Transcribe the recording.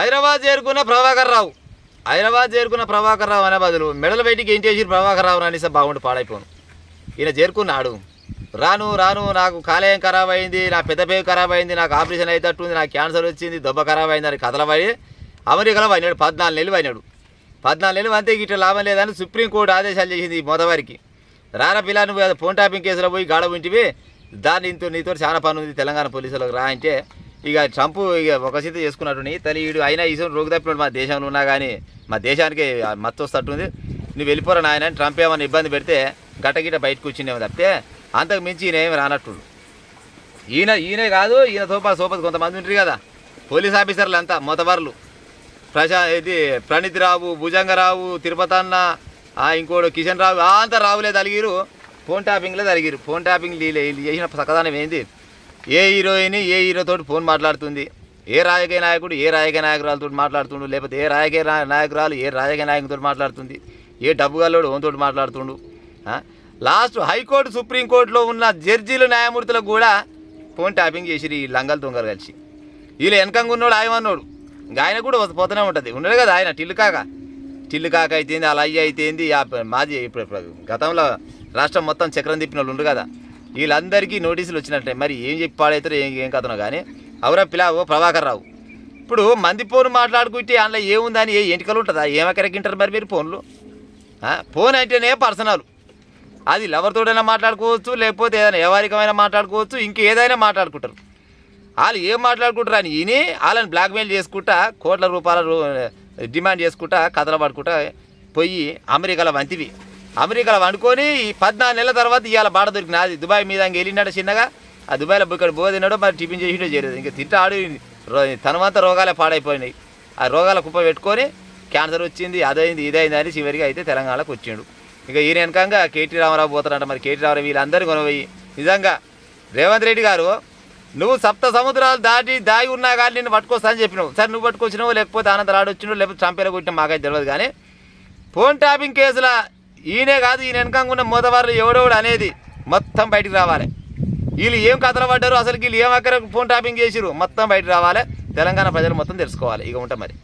హైదరాబాద్ చేరుకున్న ప్రభాకర్ రావు అనే బదులు మెడల బయటికి ఏం చేసి ప్రభాకర్ రావు అనేసి బాగుండి పాడైపోను. ఈయన చేరుకున్నాడు. రాను నాకు కాలేయం ఖరాబ్ అయింది, నా పెద్ద పేరు ఖరాబ్ అయింది, నాకు ఆపరేషన్ అయితట్టుంది, నాకు క్యాన్సర్ వచ్చింది, దెబ్బ ఖరాబ్ అయింది అని కథలు పడి అమెరికాలో పోయినాడు. 14 నెలలు పోయినాడు. 14 నెలలు అంతే ఇట్లా లాభం లేదని సుప్రీంకోర్టు ఆదేశాలు చేసింది మొదవారికి. రారా పిల్ల నువ్వు ఫోన్ ట్యాపింగ్ కేసులో పోయి గాడ ఉంటివి, దాన్ని నీతో చాలా పని ఉంది తెలంగాణ పోలీసులకు రా అంటే ఇక ట్రంప్ ఇక ఒక సీత చేసుకున్నట్టు తల్లి ఈడు అయినా ఈ రోగు తప్పినాడు. మా దేశంలో ఉన్నా కానీ మా దేశానికి మత్తు వస్తట్టుంది, నువ్వు వెళ్ళిపోరా నాయన అని ట్రంప్ ఏమైనా ఇబ్బంది పెడితే గట్టగిట్ట బయటకు వచ్చిందేమో తప్పితే అంతకు మించి ఈయన ఏమి రానట్టు. ఈయనే కాదు, ఈయన సోపతి కొంతమంది ఉంటారు కదా పోలీస్ ఆఫీసర్లు అంతా మొదవర్లు. ప్రణీత్ రావు, భుజంగరావు, తిరుపతన్న, ఇంకోడు కిషన్ రావు, అంతా రావులే తలిగిరు, ఫోన్ ట్యాపింగ్లో తలిగిరు. ఫోన్ ట్యాపింగ్ చేసిన సకదానం ఏంది? ఏ హీరోతో ఫోన్ మాట్లాడుతుంది, ఏ రాజకీయ నాయకుడు ఏ రాజకీయ నాయకురాలతో మాట్లాడుతుండు, లేకపోతే ఏ రాజకీయ నాయకురాలు ఏ రాజకీయ నాయకుడితో మాట్లాడుతుంది, ఏ డబ్బు గల్లోడు ఓన్తో మాట్లాడుతుండు. లాస్ట్ హైకోర్టు సుప్రీంకోర్టులో ఉన్న జడ్జీలు న్యాయమూర్తులకు కూడా ఫోన్ ట్యాపింగ్ చేసిరు ఈ లంగల్ దొంగలు కలిసి. వీళ్ళు వెనకంగా ఉన్నోడు ఆయమన్నోడు, ఇంకా ఆయన కూడా పోతూనే ఉంటుంది. ఉన్నాడు కదా ఆయన టిల్లుకాక అయితేంది, అలా అయితేంది, మాజీ ఇప్పుడు గతంలో రాష్ట్రం మొత్తం చక్రం తిప్పిన వాళ్ళు ఉండు కదా, వీళ్ళందరికీ నోటీసులు వచ్చినట్టే. మరి ఏం చెప్పి పాడవుతారో ఏం కథనో కానీ అవరా పిలావో ప్రభాకర్ రావు. ఇప్పుడు మంది ఫోన్ మాట్లాడుకుంటే అందులో ఏముందని ఏ ఎంటికలు ఉంటుందా? ఏమకెరకింటారు మరి మీరు ఫోన్లు? ఫోన్ అంటేనే పర్సనల్, అది ఎవరితోడైనా మాట్లాడుకోవచ్చు, లేకపోతే ఏదైనా వ్యవహారికమైన మాట్లాడుకోవచ్చు, ఇంకేదైనా మాట్లాడుకుంటారు. వాళ్ళు ఏం మాట్లాడుకుంటారు అని విని వాళ్ళని బ్లాక్మెయిల్ చేసుకుంటా కోట్ల రూపాయల డిమాండ్ చేసుకుంటా కథలు పడుకుంటా పోయి అమెరికాలో వండుకొని ఈ 14 నెలల తర్వాత ఇవాళ బాట దొరికినది. దుబాయ్ మీద ఇంక వెళ్ళినాడు చిన్నగా, ఆ దుబాయ్లో ఇక్కడ తిన్నాడో మరి టిఫిన్ చేసినో చేయలేదు. ఇంకా తింటాడు తనవంతా రోగాలే పాడైపోయినాయి. ఆ రోగాల కుప్ప పెట్టుకొని క్యాన్సర్ వచ్చింది, అదైంది ఇదైంది అని చివరికి అయితే తెలంగాణకు వచ్చిండు. ఇక ఈయన వెనకంగా కేటీ రామారావు పోతాడంట. మరి కేటీ రామారావు వీళ్ళందరూ కొనపోయి నిజంగా రేవంత్ రెడ్డి గారు నువ్వు 7 సముద్రాలు దాగి ఉన్నా కానీ నిన్ను పట్టుకొస్తా అని చెప్పినావు. సరే నువ్వు పట్టుకొచ్చినావు, లేకపోతే ఆనంద రాడు వచ్చినావు, లేకపోతే చంపేలా కొట్టినా మాకైతే తెలియదు. కానీ ఫోన్ ట్యాపింగ్ కేసుల ఈయనే కాదు, ఈయన వెనకంగా ఉన్న మొదవారు ఎవడెవడు అనేది మొత్తం బయటికి రావాలి. వీళ్ళు ఏం కథలు పడ్డారు, అసలు వీళ్ళు ఏం అక్కడ ఫోన్ ట్యాపింగ్ చేసిరు మొత్తం బయటకు రావాలి. తెలంగాణ ప్రజలు మొత్తం తెలుసుకోవాలి. ఇక ఉంటాం మరి.